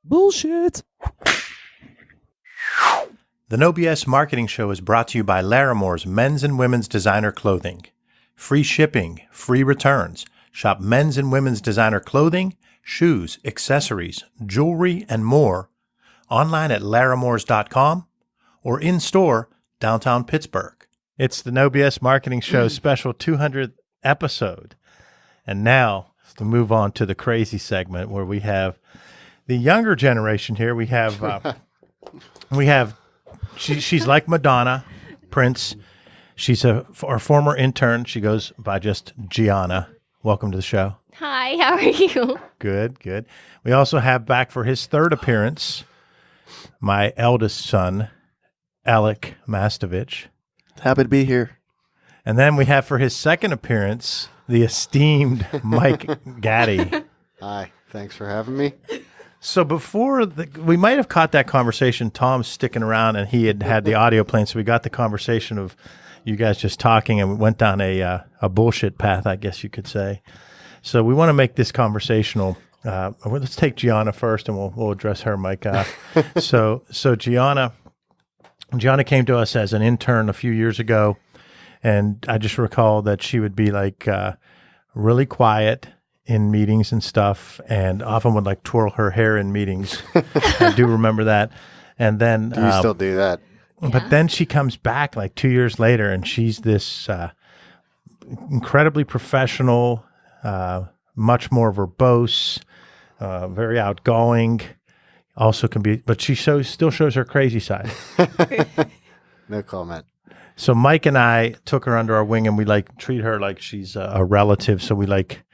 Bullshit. The No BS Marketing Show is brought to you by Laramore's men's and women's designer clothing. Free shipping, free returns. Shop men's and women's designer clothing, shoes, accessories, jewelry, and more online at laramores.com or in store downtown Pittsburgh. It's the No BS Marketing Show special 200th episode. And now to move on to the crazy segment where we have the younger generation here. We have she's like Madonna, Prince. She's our former intern. She goes by just Gianna. Welcome to the show. Hi, how are you? Good, good. We also have back for his third appearance, my eldest son, Alec Mastovich. Happy to be here. And then we have for his second appearance, the esteemed Mike Gaddy. Hi, thanks for having me. So before we might have caught that conversation, Tom's sticking around and he had the audio playing. So we got the conversation of you guys just talking and we went down a bullshit path, I guess you could say. So we want to make this conversational. Let's take Gianna first and we'll address her, Mike. So Gianna came to us as an intern a few years ago. And I just recall that she would be like really quiet in meetings and stuff, and often would like twirl her hair in meetings. I do remember that. And then Do you still do that? But then she comes back like 2 years later, and she's this incredibly professional, much more verbose, very outgoing. Also can be, but she still shows her crazy side. No comment. So Mike and I took her under our wing, and we like treat her like she's a relative. So we like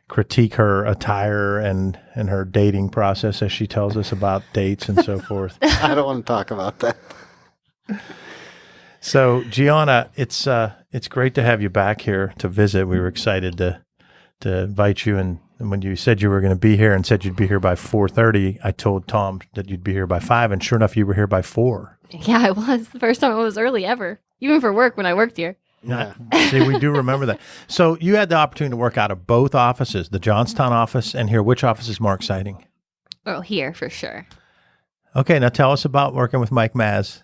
critique her attire and her dating process as she tells us about dates and so forth. I don't want to talk about that. So Gianna, it's great to have you back here to visit. We were excited to invite you, and when you said you were going to be here and said you'd be here by 4:30, I told Tom that you'd be here by 5, and sure enough, you were here by 4. Yeah, I was. The first time I was early ever, even for work when I worked here. Yeah. See, we do remember that. So you had the opportunity to work out of both offices, the Johnstown office and here. Which office is more exciting? Oh, here for sure. Okay, now tell us about working with Mike Maz,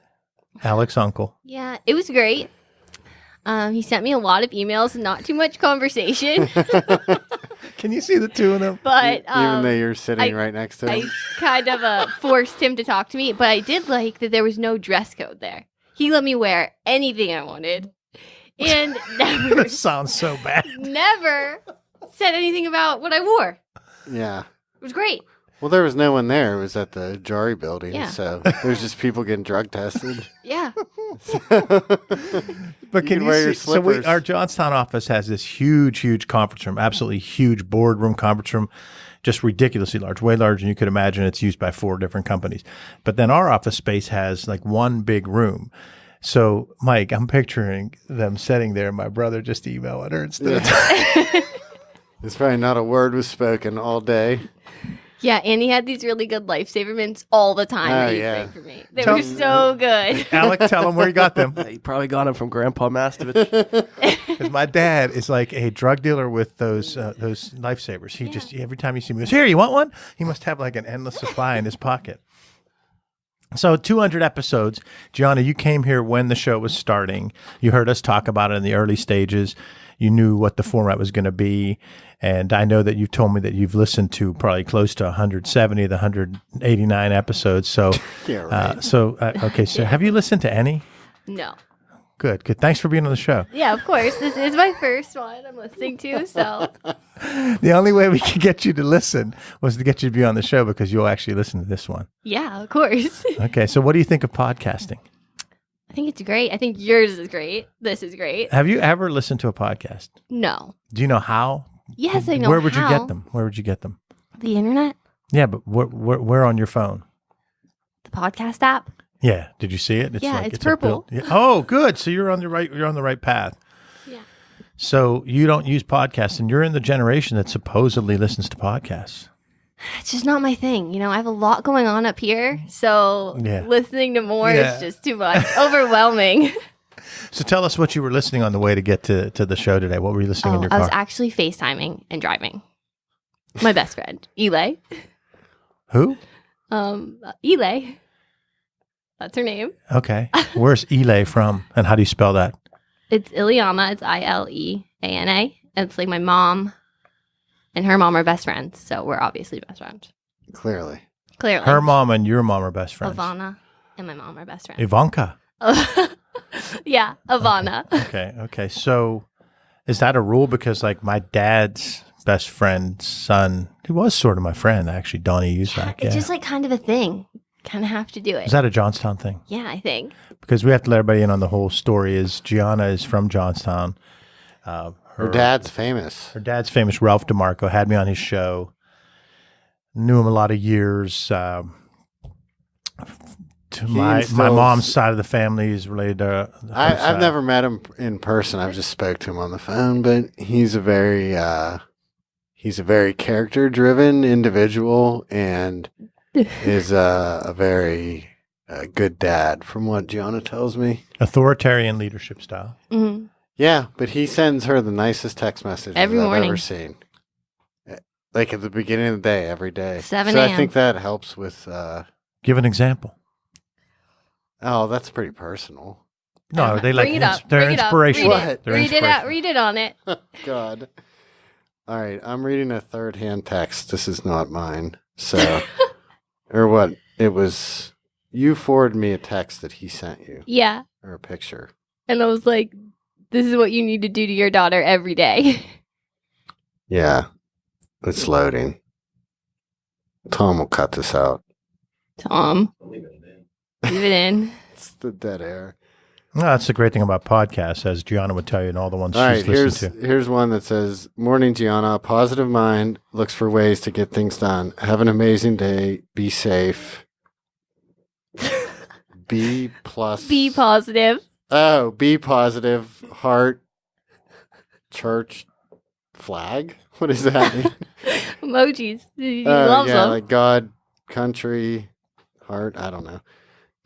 Alec's uncle. Yeah, it was great. He sent me a lot of emails and not too much conversation. Can you see the two of them? But Even though you're sitting right next to I him. kind of forced him to talk to me, but I did like that there was no dress code there. He let me wear anything I wanted. And never This sounds so bad. never said anything about what I wore. Yeah. It was great. Well, there was no one there. It was at the Jari building. Yeah. So there's just people getting drug tested. Yeah. But can can wear you your see? slippers. Our Johnstown office has this huge conference room, absolutely huge boardroom conference room, just ridiculously large, way larger than you could imagine. It's used by 4 different companies. But then our office space has like one big room. So, Mike, I'm picturing them sitting there, my brother just emailing her instead of It's probably not a word was spoken all day. Yeah, and he had these really good lifesaver mints all the time that he'd yeah. bring for me. They were so good. Alec, tell him where you got them. You probably got him from Grandpa Mastovich. Because my dad is like a drug dealer with those lifesavers. He just, every time you see him, he goes, "Here, you want one?" He must have like an endless supply in his pocket. So 200 episodes. Gianna, you came here when the show was starting. You heard us talk about it in the early stages. You knew what the format was going to be. And I know that you've told me that you've listened to probably close to 170 of the 189 episodes. So, Yeah, right. Okay. So have you listened to any? No. Good. Thanks for being on the show. Yeah, of course. This is my first one I'm listening to, so. The only way we could get you to listen was to get you to be on the show because you'll actually listen to this one. Yeah, of course. Okay. So what do you think of podcasting? I think it's great. I think yours is great. This is great. Have you ever listened to a podcast? No. Do you know how? Yes, I know. Where would you how. get them? Where would you get them? The internet? Yeah, but where on your phone? The podcast app? Yeah. Did you see it? Yeah, it's a purple. Yeah. Oh, good. So you're on the right path. Yeah. So you don't use podcasts, and you're in the generation that supposedly listens to podcasts. It's just not my thing. You know, I have a lot going on up here, so Yeah. listening to more Yeah. is just too much. Overwhelming. So tell us what you were listening on the way to get to the show today. What were you listening in your I car? was actually FaceTiming and driving. My best friend, Eli. Who? Elay. That's her name. Okay. Where's Ile from, and how do you spell that? It's Ileana. It's Ileana. It's like my mom and her mom are best friends, so we're obviously best friends. Clearly. Clearly. Her mom and your mom are best friends. Ivana and my mom are best friends. Ivanka. Yeah, Ivana. Okay. So is that a rule? Because like my dad's best friend's son, he was sort of my friend, actually, Donnie Usak. It's just like kind of a thing. Kind of have to do it. Is that a Johnstown thing? Yeah, I think. Because we have to let everybody in on the whole story. Is Gianna is from Johnstown. Her dad's famous. Her dad's famous. Ralph DeMarco had me on his show. Knew him a lot of years. To my mom's side of the family is related to her I've side. never met him in person. I've just spoke to him on the phone, but he's a very character-driven individual and is a very good dad, from what Gianna tells me. Authoritarian leadership style. Mm-hmm. Yeah, but he sends her the nicest text messages Every I've morning. ever seen. Like at the beginning of the day, every day. 7 So I a.m. think that helps with. Give an example. Oh, that's pretty personal. No, they like Bring it up. they're Bring it up. inspirational. Read it. What? They're Read it out. inspirational. Read it on it. God. All right, I'm reading a third-hand text. This is not mine. So, or what? It was you forwarded me a text that he sent you, Yeah. or a picture. And I was like, this is what you need to do to your daughter every day. Yeah, it's loading. Tom will cut this out. Tom. Leave it in. It's the dead air. No, that's the great thing about podcasts, as Gianna would tell you, and all the ones All she's right, listened to. here's one that says, "Morning, Gianna. Positive mind looks for ways to get things done. Have an amazing day. Be safe. B plus. Be positive. Oh, be positive. Heart. Church. Flag. What does that mean? Emojis. He loves yeah, them. like God, country, heart. I don't know.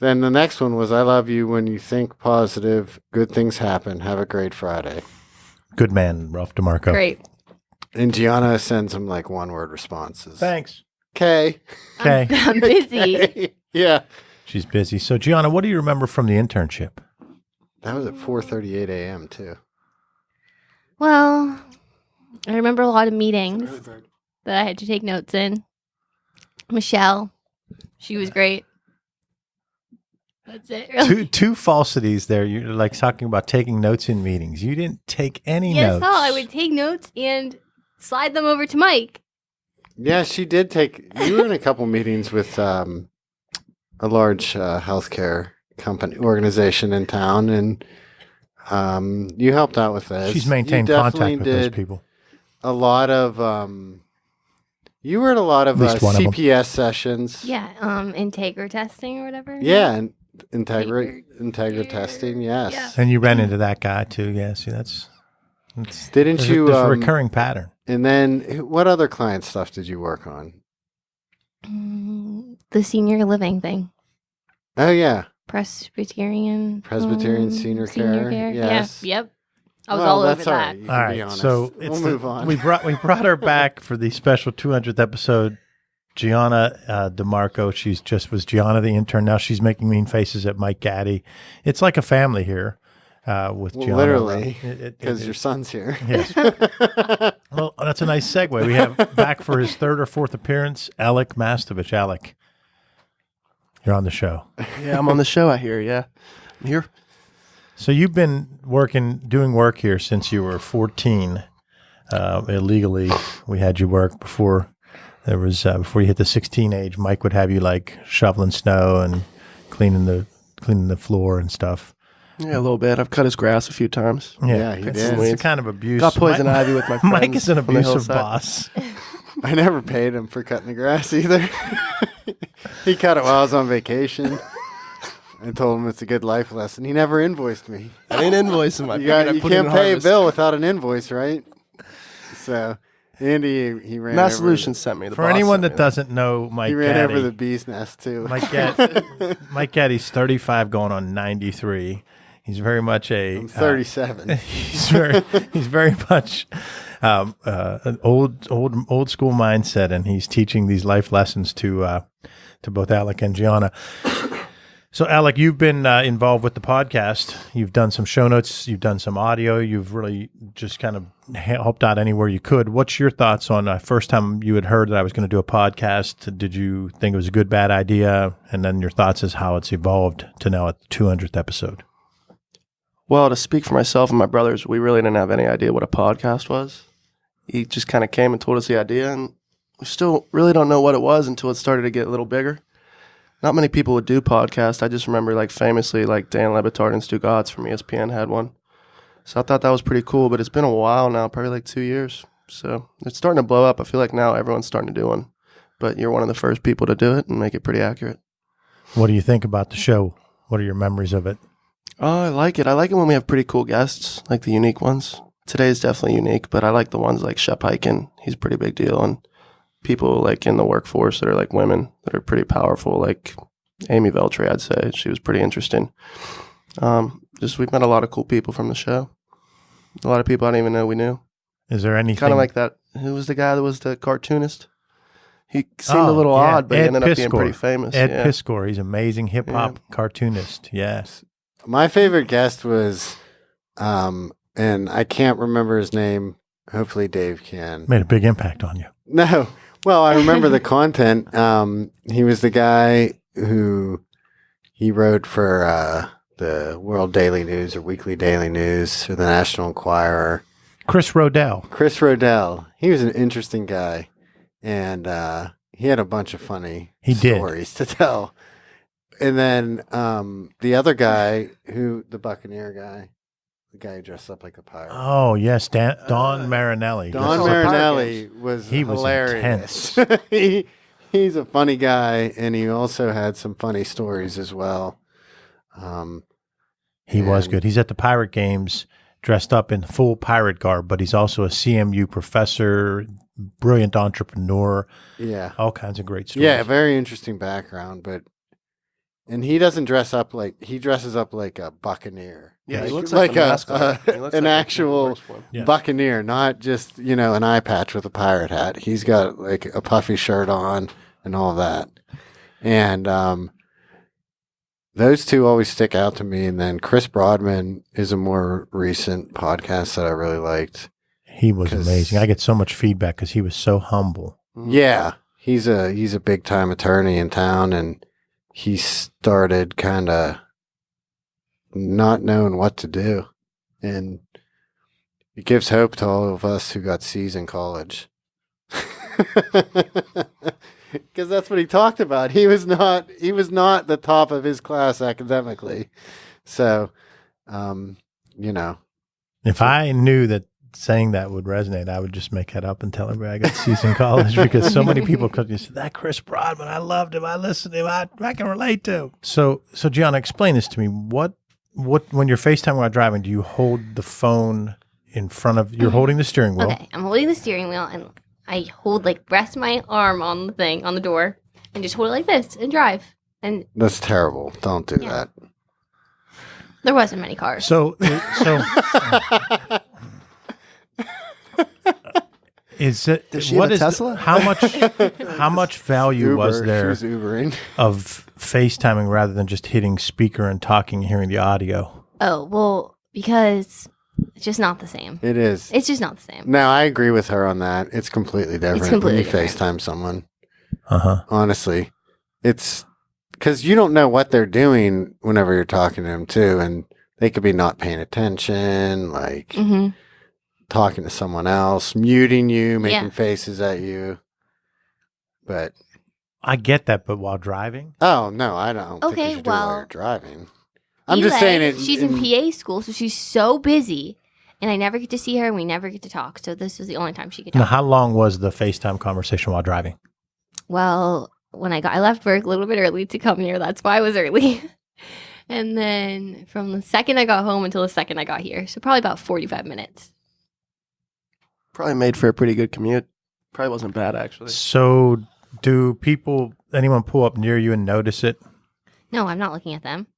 Then the next one was, I love you. When you think positive, good things happen. Have a great Friday. Good man, Ralph DeMarco. Great. And Gianna sends him like one-word responses. Thanks. Okay. Okay. I'm busy. Yeah. She's busy. So, Gianna, what do you remember from the internship? That was at 4:38 a.m. too. Well, I remember a lot of meetings that I had to take notes in. Michelle, she was great. That's it. Really. Two falsities there. You're like talking about taking notes in meetings. You didn't take any Yes, notes. I would take notes and slide them over to Mike. Yeah, she did take. You were in a couple meetings with a large healthcare company organization in town, and you helped out with this. She's maintained You contact definitely with those did people. A lot of. You were at a lot of At least one of them. CPS sessions. Yeah, Integra testing or whatever. Yeah, and Integra testing. Yes. Yeah. And you ran into that guy too. Yeah, see, that's Didn't there's you? there's a recurring pattern. And then, what other client stuff did you work on? The senior living thing. Oh yeah, Presbyterian Senior Care. Yes. Yeah, yep. I was Well, all over that's all that. right. You All can be right, honest. so we'll move on. We brought her back for the special 200th episode. Gianna DeMarco, she's just was Gianna the intern. Now she's making mean faces at Mike Gaddy. It's like a family here with Gianna. Literally, It- because your son's here. Yes. Well, that's a nice segue. We have back for his third or fourth appearance, Alec Mastovich. Alec, you're on the show. Yeah, I'm on the show, I hear. Yeah. I'm here. So you've been doing work here since you were 14. Illegally, we had you work before there was before you hit the 16 age. Mike would have you like shoveling snow and cleaning the floor and stuff. Yeah, a little bit. I've cut his grass a few times. Yeah, he Got did. some It's weeds. a kind of abuse. Got poison ivy with my friends. Mike is an on the abusive hillside. boss. I never paid him for cutting the grass either. He cut it while I was on vacation. I told him it's a good life lesson. He never invoiced me. I didn't invoice him. I You figured I'd put it can't in pay a harvest. bill without an invoice, right? So Andy, he ran Mass over Solutions sent me the For boss anyone sent that me doesn't know Mike He ran over the Gaddy, bee's nest too. Mike Gaddy's 35 going on 93. He's very much I'm 37. he's very much an old school mindset, and he's teaching these life lessons to to both Alec and Gianna. So, Alec, you've been involved with the podcast. You've done some show notes. You've done some audio. You've really just kind of helped out anywhere you could. What's your thoughts on first time you had heard that I was going to do a podcast? Did you think it was a good, bad idea? And then your thoughts as how it's evolved to now at the 200th episode. Well, to speak for myself and my brothers, we really didn't have any idea what a podcast was. He just kind of came and told us the idea, and we still really don't know what it was until it started to get a little bigger. Not many people would do podcasts. I just remember, like, famously, like, Dan Le Batard and Stu Gotts from ESPN had one. So I thought that was pretty cool, but it's been a while now, probably like 2 years. So it's starting to blow up. I feel like now everyone's starting to do one. But you're one of the first people to do it and make it pretty accurate. What do you think about the show? What are your memories of it? Oh, I like it. I like it when we have pretty cool guests, like the unique ones. Today's definitely unique, but I like the ones like Shep Hyken. He's a pretty big deal. And people like in the workforce that are like women that are pretty powerful, like Amy Veltri, I'd say. She was pretty interesting. We've met a lot of cool people from the show. A lot of people I didn't even know we knew. Is there anything? Kind of like that. Who was the guy that was the cartoonist? He seemed a little odd, but he ended up being pretty famous. Ed Piskor. He's an amazing hip-hop cartoonist. Yes. My favorite guest was, and I can't remember his name. Hopefully Dave can. Made a big impact on you. No. Well, I remember the content. He was the guy who he wrote for the World Daily News or Weekly Daily News or the National Enquirer. Chris Rodell. Chris Rodell. He was an interesting guy, and he had a bunch of funny stories to tell. And then the other guy, the Buccaneer guy, the guy who dressed up like a pirate. Oh, yes, Don Marinelli. Don Marinelli was hilarious. He's a funny guy, and he also had some funny stories as well. He was good. He's at the Pirate Games dressed up in full pirate garb, but he's also a CMU professor, brilliant entrepreneur. Yeah. All kinds of great stories. Yeah, very interesting background, and he doesn't dress up he dresses up like a buccaneer. Yeah, he looks like an actual buccaneer, not just, an eye patch with a pirate hat. He's got like a puffy shirt on and all that. And those two always stick out to me. And then Chris Broadman is a more recent podcast that I really liked. He was amazing. I get so much feedback because he was so humble. Yeah, he's a big time attorney in town, and he started kind of not knowing what to do, and it gives hope to all of us who got C's in college. Because that's what he talked about. He was not the top of his class academically. So, if I knew that saying that would resonate, I would just make that up and tell everybody I got C's in college, because so many people could just say, that Chris Broadman, I loved him, I listened to him, I can relate to. So Gianna, explain this to me. What when you're FaceTime while driving, do you hold the phone in front of, you're holding the steering wheel? Okay, I'm holding the steering wheel, and I rest my arm on the thing, on the door, and just hold it like this and drive. And that's terrible. Don't do that. There wasn't many cars. So is it? Does she have a Tesla? How much value was there she was Ubering. of FaceTiming rather than just hitting speaker and talking and hearing the audio? Oh, well, because it's just not the same. It is. It's just not the same. No, I agree with her on that. It's completely different when you FaceTime someone. Honestly, it's because you don't know what they're doing whenever you're talking to them too, and they could be not paying attention, talking to someone else, muting you, making faces at you. But I get that, but while driving? Oh, no, I don't think you should do it while you're driving. I'm just saying it. She's in PA school, so she's so busy, and I never get to see her, and we never get to talk. So this is the only time she could talk. Now, how long was the FaceTime conversation while driving? Well, when I left work a little bit early to come here. That's why I was early. And then from the second I got home until the second I got here. So probably about 45 minutes. Probably made for a pretty good commute. Probably wasn't bad, actually. So do anyone pull up near you and notice it? No, I'm not looking at them.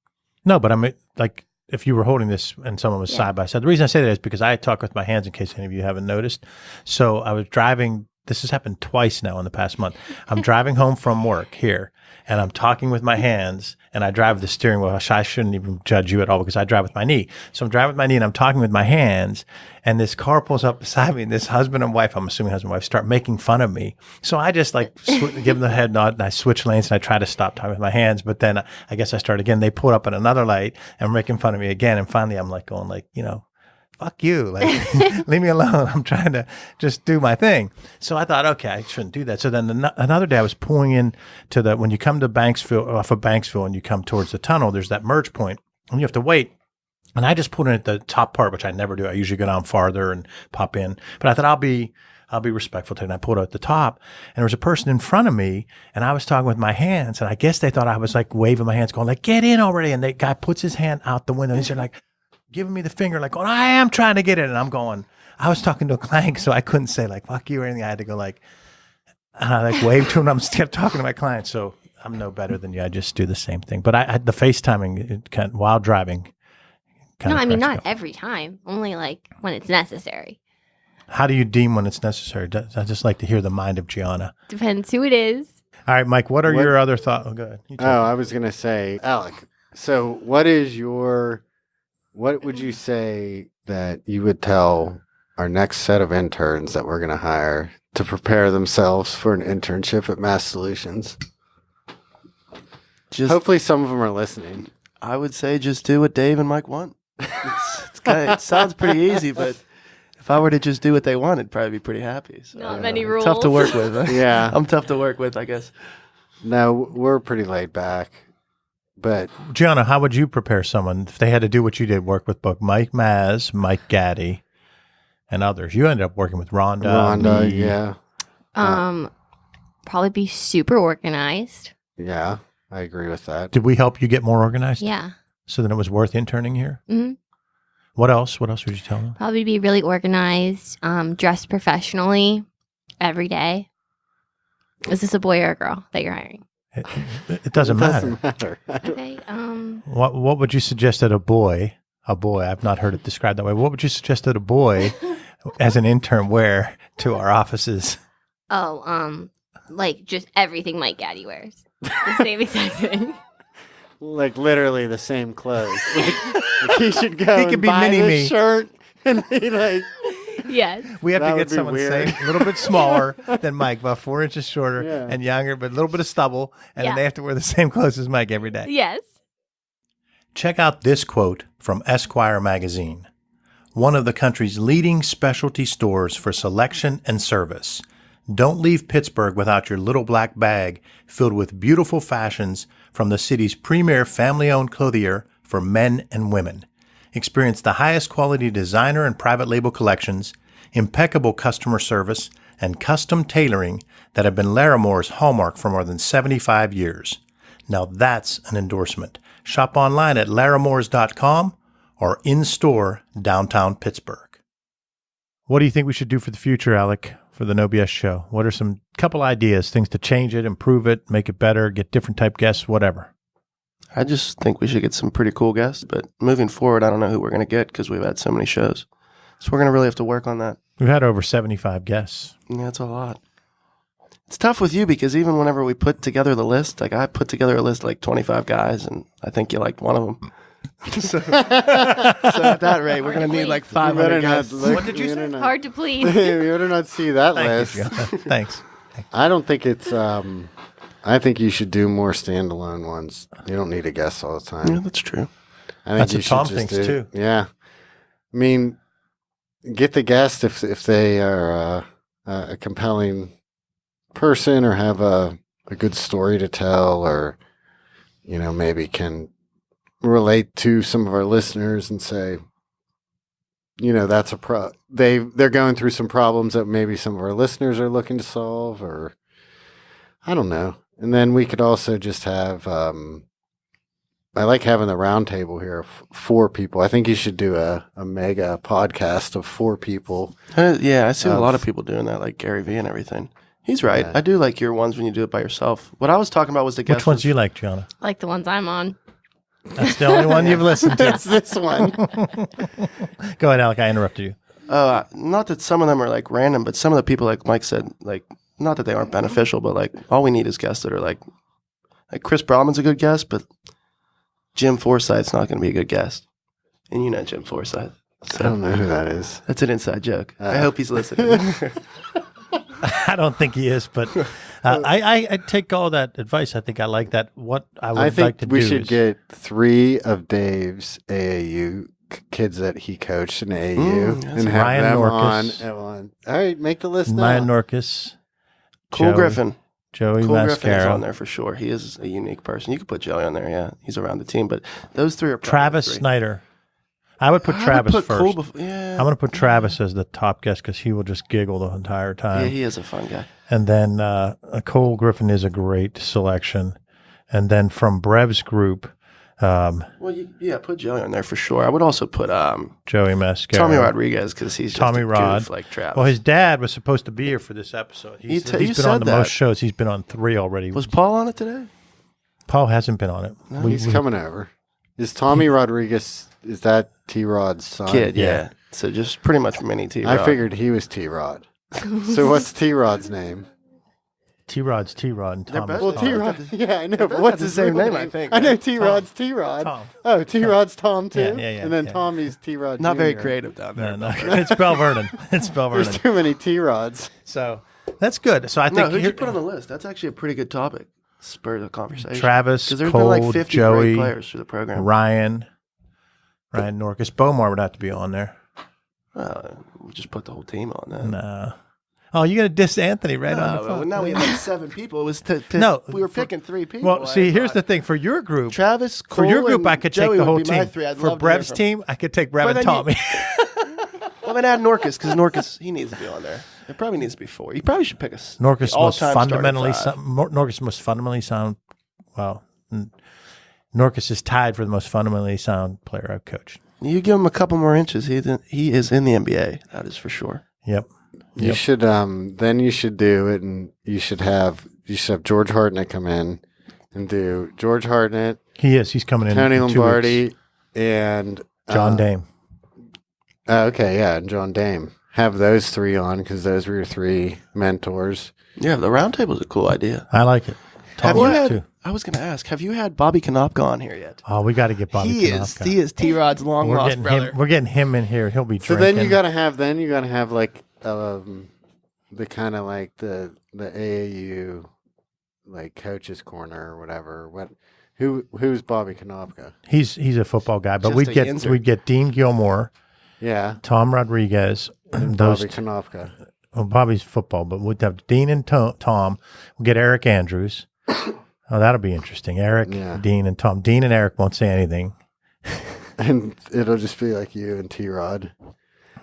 No, but I mean, like, if you were holding this and someone was side by side. The reason I say that is because I talk with my hands in case any of you haven't noticed. So I was driving this has happened twice now in the past month. I'm driving home from work here, and I'm talking with my hands, and I drive with the steering wheel. I shouldn't even judge you at all because I drive with my knee. So I'm driving with my knee, and I'm talking with my hands, and this car pulls up beside me, and this husband and wife, I'm assuming husband and wife, start making fun of me. So I just like give them the head nod, and I switch lanes, and I try to stop talking with my hands. But then I guess I start again. They pull up at another light and making fun of me again. And finally, I'm like going like, fuck you. Like, leave me alone. I'm trying to just do my thing. So I thought, okay, I shouldn't do that. So then another day I was pulling in to when you come to Banksville, off of Banksville, and you come towards the tunnel, there's that merge point, and you have to wait. And I just pulled in at the top part, which I never do. I usually go down farther and pop in. But I thought I'll be respectful to it. And I pulled out at the top, and there was a person in front of me, and I was talking with my hands, and I guess they thought I was like waving my hands, going like, get in already. And the guy puts his hand out the window, and he's like, giving me the finger, like, I am trying to get it. And I'm going, I was talking to a client, so I couldn't say like, fuck you or anything. I had to go like wave to him. I'm still talking to my client. So I'm no better than you. I just do the same thing. But the FaceTiming while driving. No, I mean, not every time, only like when it's necessary. How do you deem when it's necessary? I just like to hear the mind of Gianna. Depends who it is. All right, Mike, what are your other thoughts? Oh, go ahead. I was going to say, Alec, so what would you say that you would tell our next set of interns that we're going to hire to prepare themselves for an internship at Mass Solutions? Hopefully some of them are listening. I would say just do what Dave and Mike want. It sounds pretty easy, but if I were to just do what they want, I'd probably be pretty happy. So, Not many rules. Tough to work with. Yeah. I'm tough to work with, I guess. No, we're pretty laid back. But Gianna, how would you prepare someone if they had to do what you did, work with both Mike Maz, Mike Gaddy, and others? You ended up working with Rhonda. Me. Yeah. Probably be super organized. Yeah, I agree with that. Did we help you get more organized? Yeah. So then it was worth interning here? Mm-hmm. What else? What else would you tell them? Probably be really organized, dress professionally every day. Is this a boy or a girl that you're hiring? It doesn't matter. Okay. What would you suggest that a boy, I've not heard it described that way. What would you suggest that a boy as an intern wear to our offices? Like just everything Mike Gaddy wears. The same exact thing. Like literally the same clothes. Like he should go. He could and be buy mini this me. shirt and be like. Yes. We have That to would get be someone weird. a little bit smaller than Mike, about 4 inches shorter and younger, but a little bit of stubble, and then they have to wear the same clothes as Mike every day. Yes. Check out this quote from Esquire magazine. One of the country's leading specialty stores for selection and service. Don't leave Pittsburgh without your little black bag filled with beautiful fashions from the city's premier family-owned clothier for men and women. Experience the highest quality designer and private label collections, impeccable customer service, and custom tailoring that have been Laramore's hallmark for more than 75 years. Now that's an endorsement. Shop online at laramores.com or in-store downtown Pittsburgh. What do you think we should do for the future, Alec, for the No BS show? What are some couple ideas, things to change it, improve it, make it better, get different type guests, whatever? I just think we should get some pretty cool guests, but moving forward, I don't know who we're going to get because we've had so many shows. So we're going to really have to work on that. We've had over 75 guests. Yeah, that's a lot. It's tough with you because even whenever we put together the list, like I put together a list of like 25 guys, and I think you liked one of them. so at that rate, we're going to need like 500 guys. What did you say? Hard to please. You better not see that list. Thanks. I don't think it's. I think you should do more standalone ones. You don't need a guest all the time. Yeah, that's true. I think That's you what should Tom just thinks do, too. Yeah, I mean, get the guest if they are a compelling person or have a good story to tell, or maybe can relate to some of our listeners and say, that's a they're going through some problems that maybe some of our listeners are looking to solve, or I don't know. And then we could also just have, I like having the round table here of 4 people. I think you should do a mega podcast of 4 people. Yeah, I see a lot of people doing that, like Gary Vee and everything. He's right. Yeah. I do like your ones when you do it by yourself. What I was talking about was the guest. Which ones do you like, Gianna? Like the ones I'm on. That's the only one you've listened to. It's this one. Go ahead, Alec. I interrupted you. Not that some of them are like random, but some of the people, like Mike said, like not that they aren't beneficial, but like all we need is guests that are like Chris Broadman's a good guest, but Jim Forsythe's not going to be a good guest. And you know Jim Forsythe. So I don't know who that is. that's an inside joke. I hope he's listening. I don't think he is, but I take all that advice. I think I like that. What I would I think like to we do should is get 3 of Dave's AAU kids that he coached in AAU that's and have Ryan them Norkus. on. All right, make the list now. Ryan Norkus, Cool Joey- Griffin. Joey Cool Griffin is on Mascaro, there for sure. He is a unique person. You could put Joey on there, yeah. He's around the team, but those 3 are probably Travis the 3. Snyder. I would put I would Travis put first. Cool yeah. I'm going to put Travis as the top guest because he will just giggle the entire time. Yeah, he is a fun guy. And then Cole Griffin is a great selection. And then from Brev's group, Well, put Joey on there for sure. I would also put Joey Mascaro. Tommy Rodriguez because he's just Tommy a Rod. goof like Travis. Well, his dad was supposed to be here for this episode. You He's been said on the that. most shows. He's been on 3 already. Was Paul on it today? Paul hasn't been on it. He's coming over. Is Tommy Rodriguez, is that T-Rod's son? Kid, yeah. yeah. So just pretty much mini T-Rod. I figured he was T-Rod. So what's T-Rod's name? T-Rod's T-Rod and They're Tom. both- Well, Oh, T-Rod, yeah, I know, but both what's got the his same real name, I think, I know right? T-Rod's T-Rod. Tom. Oh, T-Rod's Tom too? Yeah, And then yeah. Tommy's T-Rod Not very Jr.. creative down there. No, it's Bell Vernon. It's Bell There's Vernon. too many T-Rods. So that's good. So I No, think who'd here- you put on the list? That's actually a pretty good topic. Spur the conversation. Travis, Because there's Cole, been like 50 Joey, great players through the program. Ryan Norkus. Bomar would have to be on there. We'll just put the whole team on that. No. Oh, you're going to diss Anthony right on the Well, phone. now we have like 7 people. It was to No, we were for- picking 3 people. Well, see, I here's the thought thing. For your group, Travis, for Cole, your group, and I could Joey take the whole would be my team. 3. I'd For love to hear Brev's from- team, I could take Brev But and then Tommy. Well, then add Norkus because Norkus he needs to be on there. It probably needs to be 4. You probably should pick a Norkus most all-time fundamentally starting 5. Norkus most fundamentally sound. Well, Norkus is tied for the most fundamentally sound player I've coached. You give him a couple more inches, he is in the NBA. That is for sure. Yep. You should then you should do it, and you should have George Hartnett come in and do George Hartnett, He is. He's coming in. Tony in 2 weeks. Lombardi, and John Dame. Okay, yeah, and John Dame. Have those 3 on because those were your 3 mentors. Yeah, the round table is a cool idea. I like it. Have Tom you likes had? too. I was going to ask. Have you had Bobby Konopka on here yet? Oh, we got to get Bobby. Konopka. He is T-Rod's long We're lost getting brother. him. We're getting him in here. He'll be So drinking. then you gotta have like the kind of like the AAU like coaches corner or whatever. Who's Bobby Konopka? He's a football guy, but Just a yinzer. we'd get Dean Gilmore, Yeah, Tom Rodriguez, and those. Bobby Konopka. Well, Bobby's football, but we'd have Dean and Tom. We'll get Eric Andrews. Oh, that'll be interesting. Eric, Yeah. Dean, and Tom. Dean and Eric won't say anything. And it'll just be like you and T-Rod.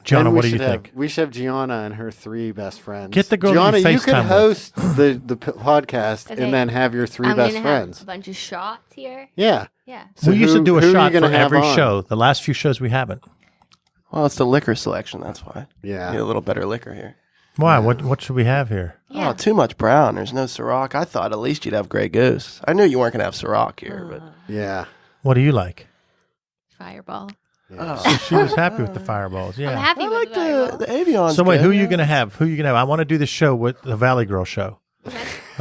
Gianna, And we what do you should have- think? We should have Gianna and her 3 best friends. Get the girl that Gianna, you you could FaceTime with. host the podcast Okay. and then have your 3 I'm best gonna friends. have a bunch of shots here. Yeah. Yeah. So we used to do a who are you shot for gonna have every on? show. The last few shows we haven't. Well, it's the liquor selection. That's why. Yeah. Need a little better liquor here. Why? What should we have here? Yeah. Oh, too much brown. There's no Ciroc. I thought at least you'd have Grey Goose. I knew you weren't going to have Ciroc here, but Yeah. What do you like? Fireball. oh. She was happy with the fireballs. I'm Yeah. happy I with like fireball. the Avion. So wait, who are you gonna have? Who are you gonna have? I want to do the show with the Valley Girl show.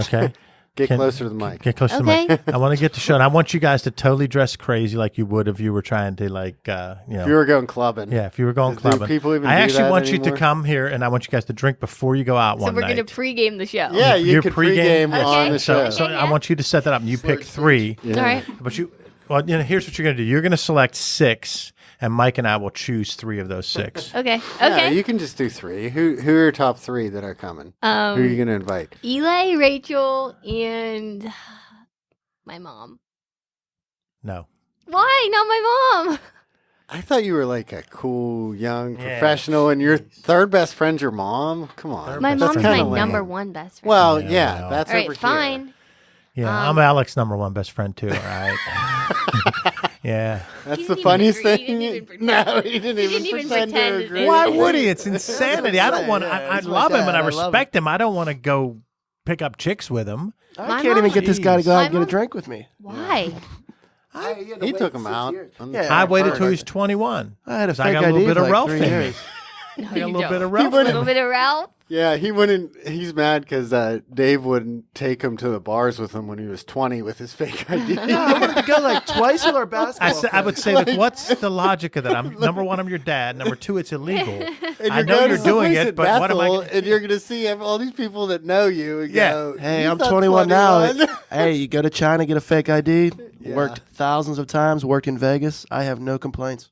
Okay. Get Can- closer to the mic. Get close to the Okay. mic. I want to get the show, and I want you guys to totally dress crazy like you would if you were trying to, like, If you were going clubbing. yeah, if you were going Do clubbing. people even I do actually that want you to anymore? come here, and I want you guys to drink before you go out So one we're night. gonna pregame the show. Yeah, you Your could pregame- pregame on Okay. the so, show. so Okay, I yeah. want you to set that up, and you pick 3. Yeah. All right. But here's what you're gonna do. You're gonna select 6, and Mike and I will choose 3 of those 6. Okay. Yeah, Okay. you can just do 3. Who are your top 3 that are coming? Who are you going to invite? Eli, Rachel, and my mom. No. Why not my mom? I thought you were like a cool young Yeah. professional, and your 3rd best friend's your mom. Come on, My That's mom's my kinda lame. number 1 best friend. Well, Yeah, yeah, well. that's all right, over here. fine. Yeah, Um, I'm Alex's number 1 best friend too. All right. Yeah. That's He the didn't even funniest agree. He thing. didn't even pretend. No, he didn't He even didn't even pretend to pretend to agree. say Why anything. would he? It's insanity. I don't want. Yeah, I that's my love him and dad. I I love respect him. I don't want to go pick up chicks with him. I My can't even mom- get this guy to go out My and get a mom- drink with me. Why? He took him out. Yeah, I waited heard. till he was 21. I had a 'Cause I fake got a little ID bit for of like Ralph 3 in me. years. No, Like a you little don't. bit of A Ralph. little bit of Ralph. Yeah, he wouldn't. He's mad because Dave wouldn't take him to the bars with him when he was 20 with his fake ID. I wanted to go like twice with our basketball. I would say, like, what's the logic of that? Number one, I'm your dad. Number two, it's illegal. And I know going you're to doing someplace it, in but what am I? Bethel, And you're going to see all these people that know you. And Yeah. go, Hey, "He's I'm not 21 now. 21." Hey, you go to China, get a fake ID. Yeah. Worked thousands of times. Worked in Vegas. I have no complaints.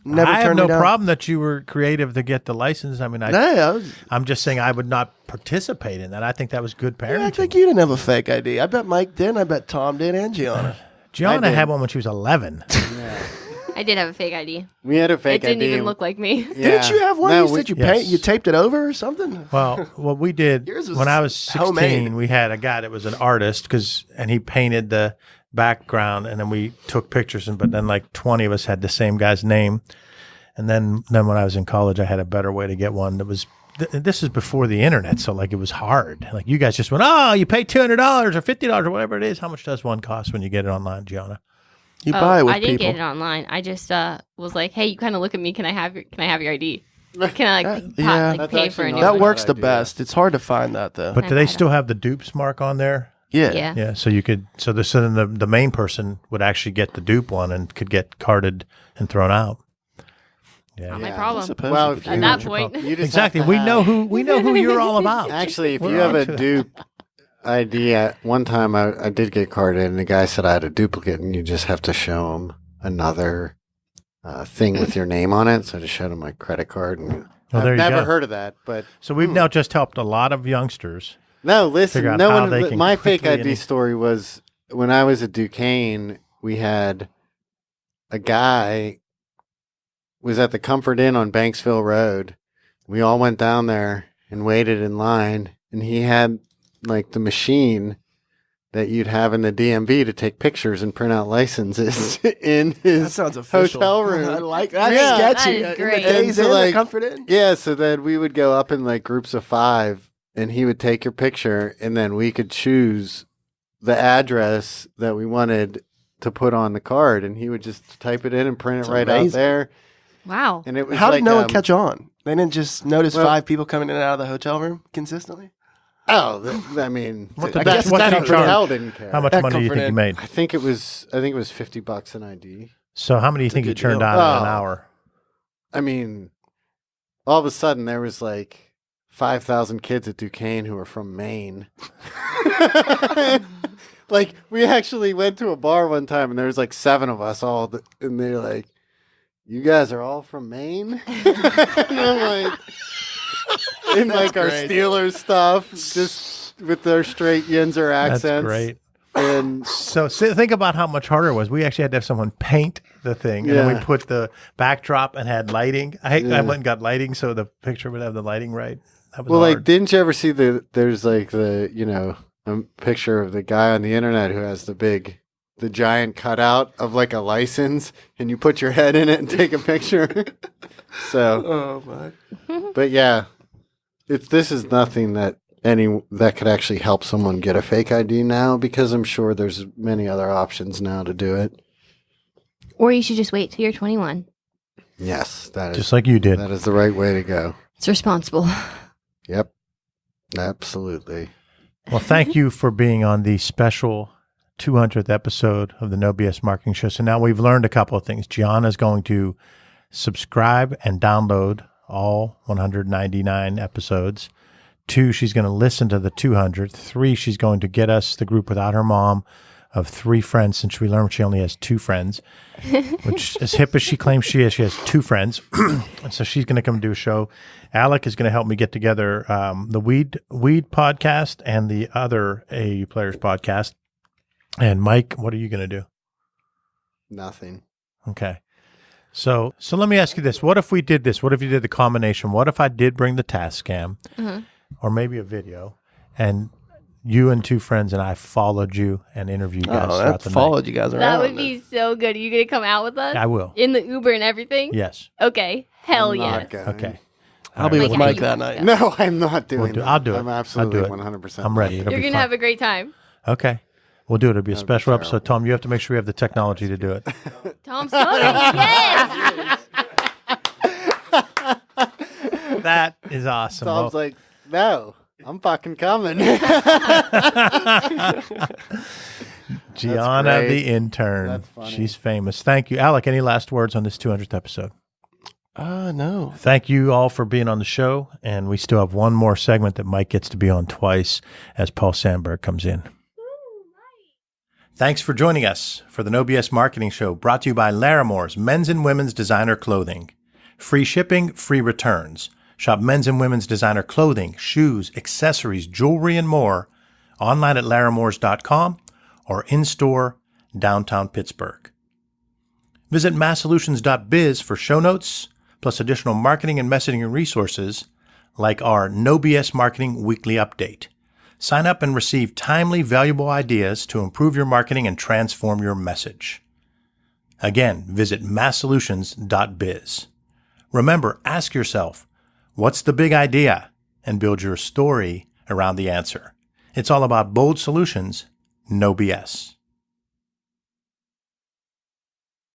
Never I have turned no me down. problem that you were creative to get the license. I mean, Hey, I was, I'm just saying I would not participate in that. I think that was good parenting. I think you didn't have a fake ID. I bet Mike did. I bet Tom did, and Gianna. Gianna I had did. one when she was 11. I did have a fake ID. We had a fake It didn't ID. even look like me. Yeah. Didn't you have one? No, you said you Yes. you taped it over or something? Well, what we did Yours was when I was 16, homemade. we had a guy that was an artist and he painted the background, and then we took pictures. But then like 20 of us had the same guy's name. And then when I was in college, I had a better way to get one that was. This is before the internet, so like it was hard. Like you guys just went, oh, you pay $200 or $50 or whatever it is. How much does one cost when you get it online, Gianna? You buy it with I didn't people. get it online. I just was like, hey, you kind of look at me. Can I have your ID? Can I like, yeah. like That's pay actually for a new not That one? bad works the idea. best. It's hard to find that though. But do they still have the dupes mark on there? yeah. Yeah. Yeah, so you could so then the main person would actually get the dupe one and could get carded and thrown out. Yeah. Not my Yeah. I problem. suppose Well, you if could At do that that. point, You just Exactly. have to We know have- who you're all about. Actually, if We're you have on a to it. dupe ID, one time I did get carded, and the guy said I had a duplicate, and you just have to show him another thing with your name on it. So I just showed him my credit card, and Well, there I've you never go. heard of that. But So we've now just helped a lot of youngsters. no, Figure out listen, no how one. they can My fake quickly ID and- story was when I was at Duquesne. We had a guy was at the Comfort Inn on Banksville Road. We all went down there and waited in line, and he had like the machine that you'd have in the DMV to take pictures and print out licenses in That his sounds official. hotel room. I like that. Yeah. Sketchy. That is In great. the days And so, in, the like, Comfort Inn. Yeah, so then we would go up in like groups of 5, and he would take your picture, and then we could choose the address that we wanted to put on the card, and he would just type it in and print it That's right out amazing. there. wow. And it was How like, did no one catch on? They didn't just notice well- 5 people coming in and out of the hotel room consistently? Oh, I mean, What I the guess what that did Comfort you Inn- charge? hotel didn't care. How much That money do you Comfort think you Inn. made? I think it was $50 an ID. So how many do you It's a think you good turned deal. on in an Oh. hour? I mean, all of a sudden there was like 5,000 kids at Duquesne who were from Maine. Like we actually went to a bar one time, and there was like 7 of us all, and they're like, "You guys are all from Maine?" And I'm like, in like our great. Steelers stuff, just with their straight Yinzer accents. That's great. And So think about how much harder it was. We actually had to have someone paint the thing, and then we Yeah. put the backdrop and had lighting. I Yeah. went and got lighting so the picture would have the lighting right. That was well, like, hard. didn't you ever see there's like a picture of the guy on the internet who has the giant cutout of like a license, and you put your head in it and take a picture. So, Oh, my. but yeah, this is nothing that could actually help someone get a fake ID now, because I'm sure there's many other options now to do it. Or you should just wait till you're 21. Yes, that is just like you did. that is the right way to go. It's responsible. Yep, absolutely. Well, thank you for being on the special 200th episode of the No BS Marketing Show. So now we've learned a couple of things. Gianna's going to subscribe and download all 199 episodes. 2, she's going to listen to the 200th. 3, she's going to get us the group without her mom of 3 friends, since we learned she only has 2 friends, which as hip as she claims she has 2 friends. And so she's going to come do a show. Alec is going to help me get together the Weed podcast and the other AAU Players podcast. And Mike, what are you going to do? Nothing. Okay. So let me ask you this. What if we did this? What if you did the combination? What if I did bring the task cam or maybe a video, and you and 2 friends and I followed you and interviewed you guys Oh, throughout that the followed you guys around. That would be so good. Are you going to come out with us? night? I will. In the Uber and everything? Yes. Okay. Hell I'm not yes. going. Okay. I'll be Like, with how Mike you that want night. to go. No, I'm not doing do- that. I'll do it. I'm I'll absolutely do it. 100%. I'm ready. not It'll You're be going fun. to have a great time. Okay. We'll do it. It'll be a That'd be special episode. terrible. Tom, you have to make sure we have the technology to do it. Tom's coming. Yes. That is awesome. Tom's like, no, I'm fucking coming. Gianna, great. the intern. That's funny. She's famous. Thank you. Alec, any last words on this 200th episode? No. Thank you all for being on the show. And we still have one more segment that Mike gets to be on twice as Paul Sandberg comes in. Thanks for joining us for the No BS Marketing Show, brought to you by Laramore's Men's and Women's Designer Clothing. Free shipping, free returns. Shop men's and women's designer clothing, shoes, accessories, jewelry, and more online at laramores.com or in-store downtown Pittsburgh. Visit masssolutions.biz for show notes, plus additional marketing and messaging resources like our No BS Marketing Weekly Update. Sign up and receive timely, valuable ideas to improve your marketing and transform your message. Again, visit masssolutions.biz. Remember, ask yourself, what's the big idea? And build your story around the answer. It's all about bold solutions, no BS.